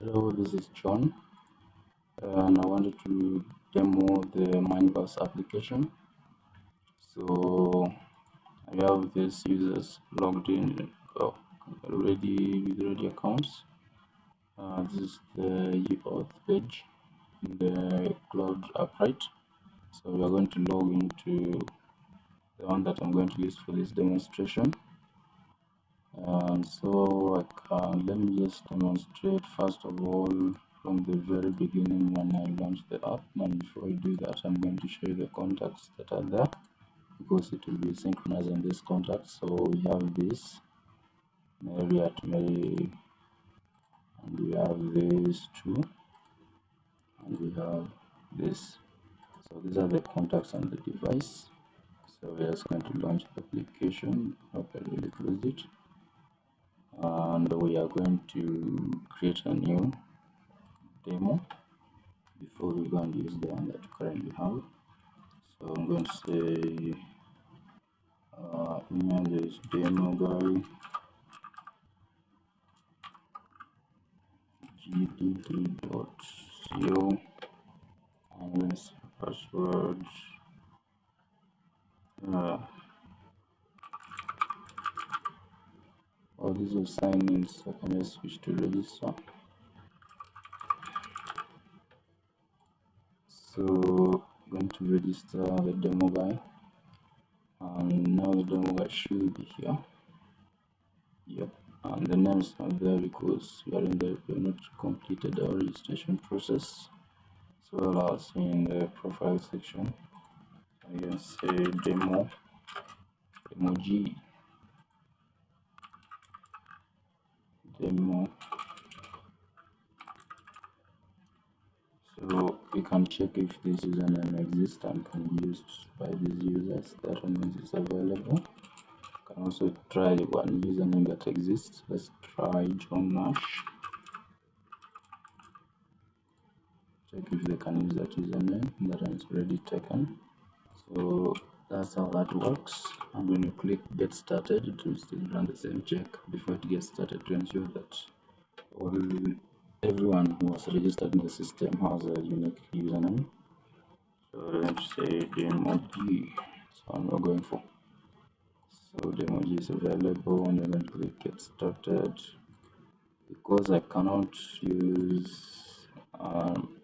Hello, this is John, and I wanted to demo the MindVerse application. So I have these users logged in already with ready accounts. This is the auth page in the Cloud app, right? So we are going to log into the one that I'm going to use for this demonstration. And so let me just demonstrate first of all from the very beginning when I launch the app. And before I do that, I'm going to show you the contacts that are there because it will be synchronizing this contact. So we have this Mary at Mary, and we have these two, and we have this. So these are the contacts on the device. So we're just going to launch the application. Hope I really close it. And we are going to create a new demo before we go and use the one that we currently have. So I'm going to say email is demo guy gdd.co, and then password all these are sign in, so I can just switch to register. So I'm going to register the demo guy, and now the demo guy should be here. Yep, and the name is not there because we have not completed our registration process. So I'll see in the profile section, I can say demo G demo. So we can check if this username exists and can be used by these users. That means it's available. Can also try one username that exists. Let's try John Nash. Check if they can use that username. That one is already taken. So that's how that works. I'm going to click get started. It will still run the same check before it gets started to ensure that everyone who was registered in the system has a unique username. So let's say demo G. So I'm not going for. So demo G is available, and I'm going to click get started. Because I cannot use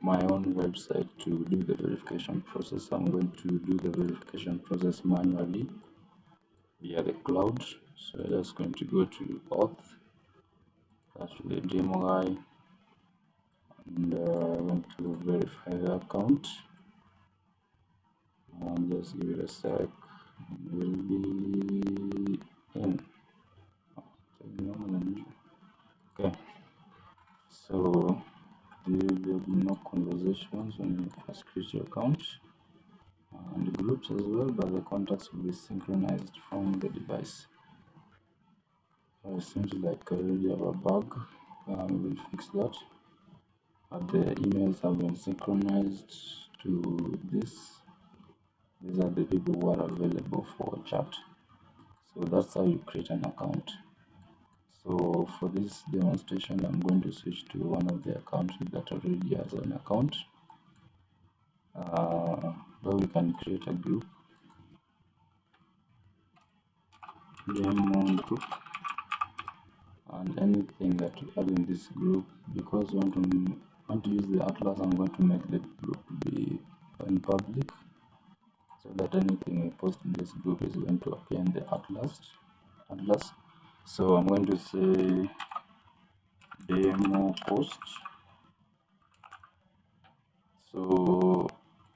my own website to do the verification process, I'm going to do the verification process manually via the cloud. So I'm just going to go to auth, that's the demo guy, and I'm going to verify the account, and just give it a sec. It will be in. Okay, so there will be no conversations when you first create your account, and groups as well, but the contacts will be synchronized from the device. It seems like I already have a bug. We'll fix that. But the emails have been synchronized to this. These are the people who are available for chat. So that's how you create an account. So for this demonstration, I'm going to switch to one of the accounts that already has an account. But we can create a group, demo group, and anything that we add in this group. Because we want to use the atlas, I'm going to make the group be in public, so that anything we post in this group is going to appear in the atlas. So I'm going to say demo post. So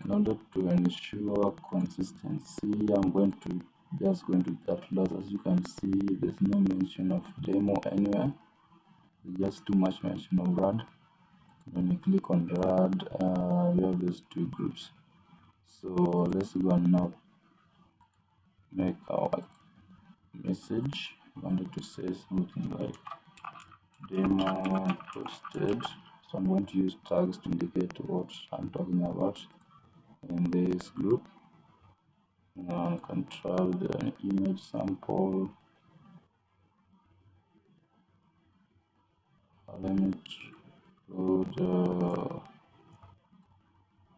in order to ensure consistency, I'm going to just go into the atlas. As you can see, there's no mention of demo anywhere. There's just too much mention of RAD. When you click on RAD, we have these two groups. So let's go and now make our message. I wanted to say something like demo posted. So I'm going to use tags to indicate what I'm talking about in this group. Now I can try the image sample. Let me upload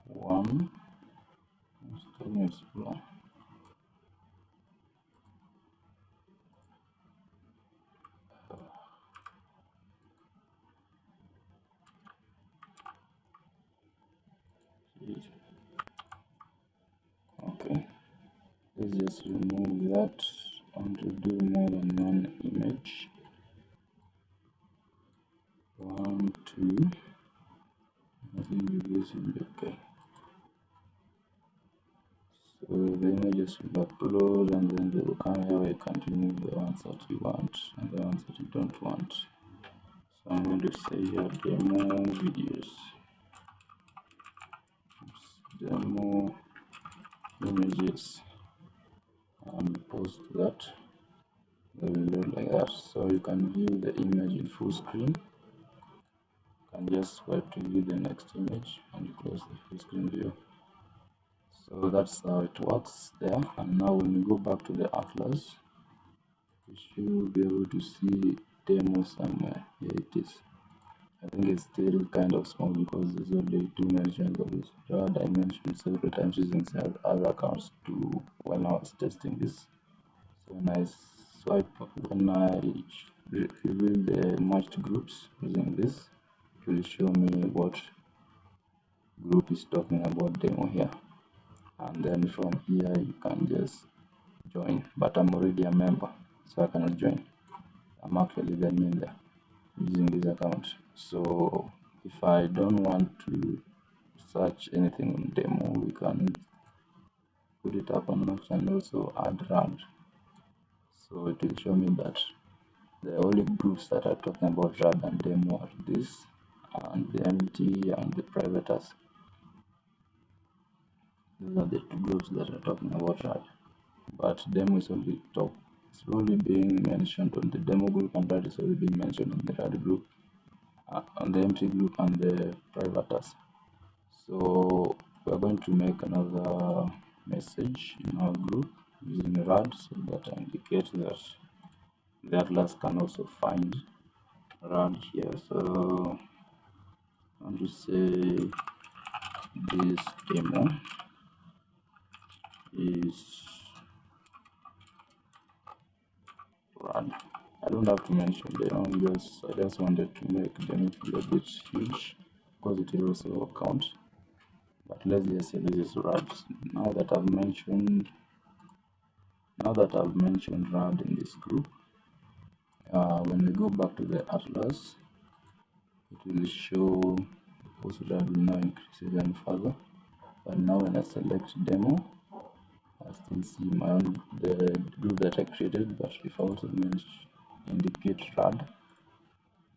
one. Can you explore? Okay, let's just remove that. I want to do more than one image. 1, 2. I think this will be okay. So the images will upload, and then they will come here where you can remove the ones that you want and the ones that you don't want. So I'm going to say here demo videos, demo images, and post that. They will look like that. So you can view the image in full screen. You can just swipe to view the next image and you close the full screen view. So that's how it works there. And now when we go back to the atlas, we should be able to see demo somewhere. Here it is. I think it's still kind of small because there's only 2 mentions of it. I mentioned several times using other accounts to when I was testing this. So when I reveal the matched groups using this, it will show me what group is talking about demo here. And then from here you can just join, but I'm already a member, so I cannot join. I'm actually the admin there using this account. So if I don't want to search anything on demo, we can put it up on notch and also add RAD. So it will show me that the only groups that are talking about RAD and demo are this, and the MT and the privaters. Those are the 2 groups that are talking about RAD. But demo is only it's only being mentioned on the demo group, and RAD is only being mentioned on the RAD group, on the MT group and the privaters. So we're going to make another message in our group using RAD so that I indicate that the atlas can also find RAD here. So I want to say this demo is RAD. I don't have to mention demo because I just wanted to make them feel a bit huge because it will also count. But let's just say this is RAD. Now that I've mentioned RAD in this group, when we go back to the atlas, it will show post RAD will now increase even further. But now when I select demo, I still see the group that I created. But if I also indicate RAD,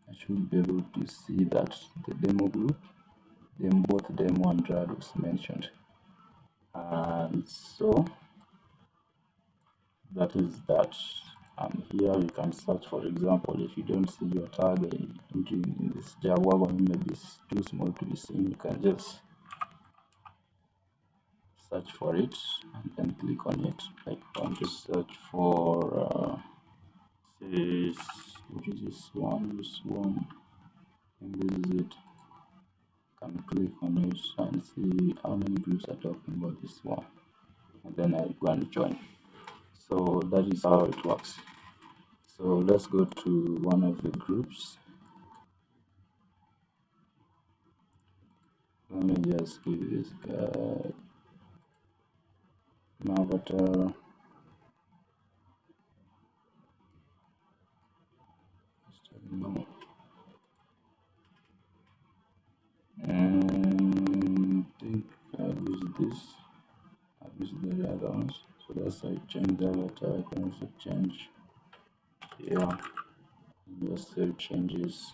I should be able to see that the demo group, both demo and RAD was mentioned. And so that is that. And here you can search, for example, if you don't see your tag in this Java, maybe it's too small to be seen, you can just search for it and then click on it. Like I want to search for say, what is this one, and this is it. Can click on it and see how many groups are talking about this one, and then I go and join. So that is how it works. So let's go to one of the groups. Let me just give this guy an avatar. And I think I'll use this. I'll use the other ones. So that's how I change the avatar. I can also change here. Just save changes.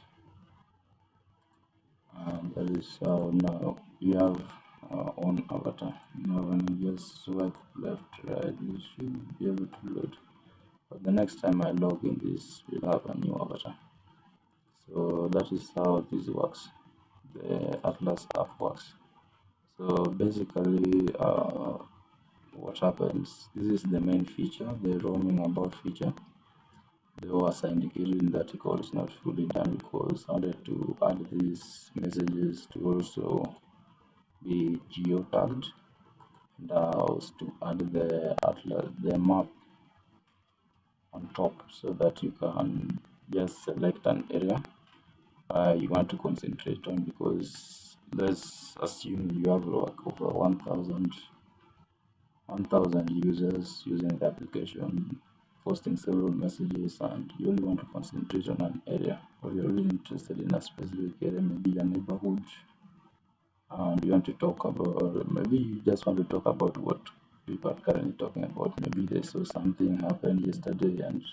And that is how now we have our own avatar. Now when you just swipe left, right, you should be able to load. But the next time I log in this, we'll have a new avatar. So that is how this works. The Atlas app works. So basically, what happens, this is the main feature, the roaming about feature. though as I indicated in the article, it's not fully done because I wanted to add these messages to also be geo-tagged, and also to add the atlas, the map on top, so that you can just select an area you want to concentrate on, because let's assume you have like over 1,000 users using the application, posting several messages, and you only want to concentrate on an area, or you're really interested in a specific area, maybe your neighborhood, and you want to talk about, or maybe you just want to talk about what people are currently talking about. Maybe they saw something happen yesterday and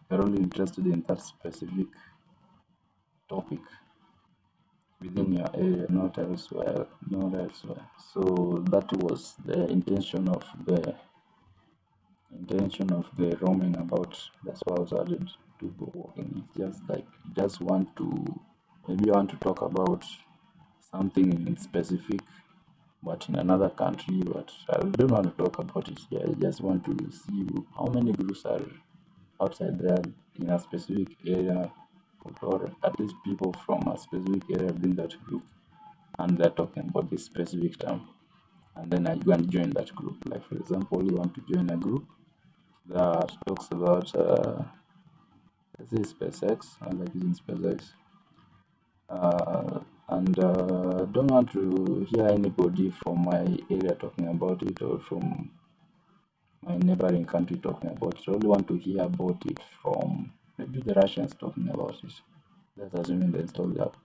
you're only interested in that specific topic within your area, not elsewhere, not elsewhere. So that was the intention of the roaming about. That's why I was added to go walking. It's just like you just want to, maybe you want to talk about something in specific but in another country, but I don't want to talk about it here. I just want to see how many groups are outside there in a specific area, or at least people from a specific area within that group, and they're talking about this specific term. And then I go and join that group. Like, for example, you want to join a group that talks about, let's say, SpaceX. I like using SpaceX. And don't want to hear anybody from my area talking about it, or from my neighboring country talking about it. I only want to hear about it from maybe the Russians talking about it. That's assuming they install the app.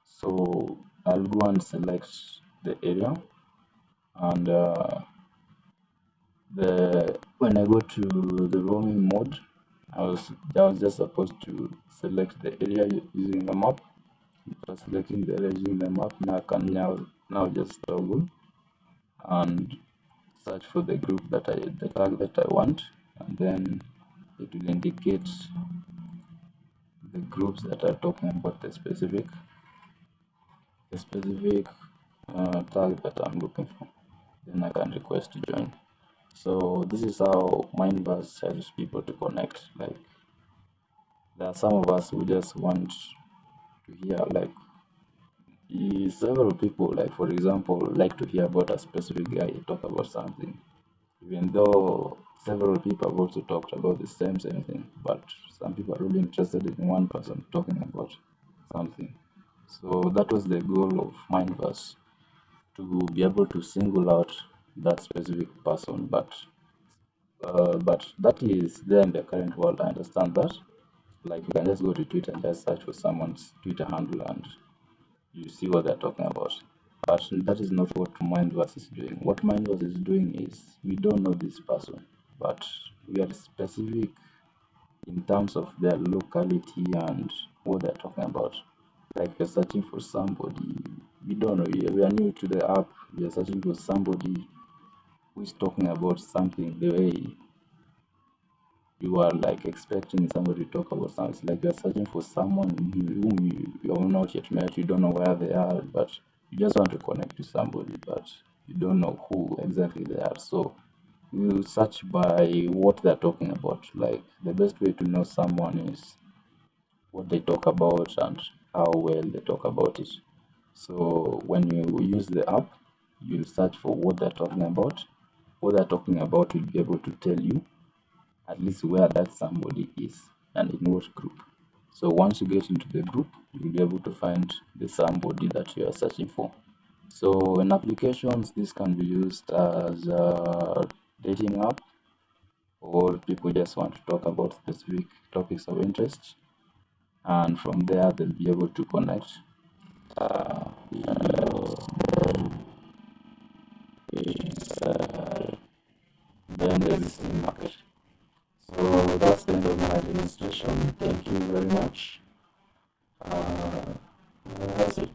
So I'll go and select the area, and when I go to the roaming mode, I was just supposed to select the area using the map. After selecting the area using the map, now I can now just toggle and search for the group the tag that I want, and then it will indicate the groups that are talking about the specific tag that I'm looking for. Then I can request to join. So this is how MindVerse helps people to connect. Like, there are some of us who just want to hear, like, several people, like, for example, like to hear about a specific guy talk about something, even though several people have also talked about the same thing, but some people are really interested in one person talking about something. So that was the goal of MindVerse, to be able to single out that specific person. But that is there in the current world. I understand that. Like, you can just go to Twitter and just search for someone's Twitter handle and you see what they're talking about. But that is not what MindVerse is doing. What MindVerse is doing is, we don't know this person, but we are specific in terms of their locality and what they're talking about. Like, we're searching for somebody, we don't know, we are new to the app, we are searching for somebody who is talking about something the way you are like expecting somebody to talk about something. It's like you're searching for someone whom you have not yet met, you don't know where they are, but you just want to connect to somebody, but you don't know who exactly they are. So you search by what they're talking about. Like, the best way to know someone is what they talk about and how well they talk about it. So when you use the app, you'll search for what they're talking about. What they're talking about will be able to tell you at least where that somebody is and in what group. So once you get into the group, you'll be able to find the somebody that you are searching for. So in applications, this can be used as a dating app, or people just want to talk about specific topics of interest, and from there they'll be able to connect. Then the existing market. So that's the end of my demonstration. Thank you very much. That's it.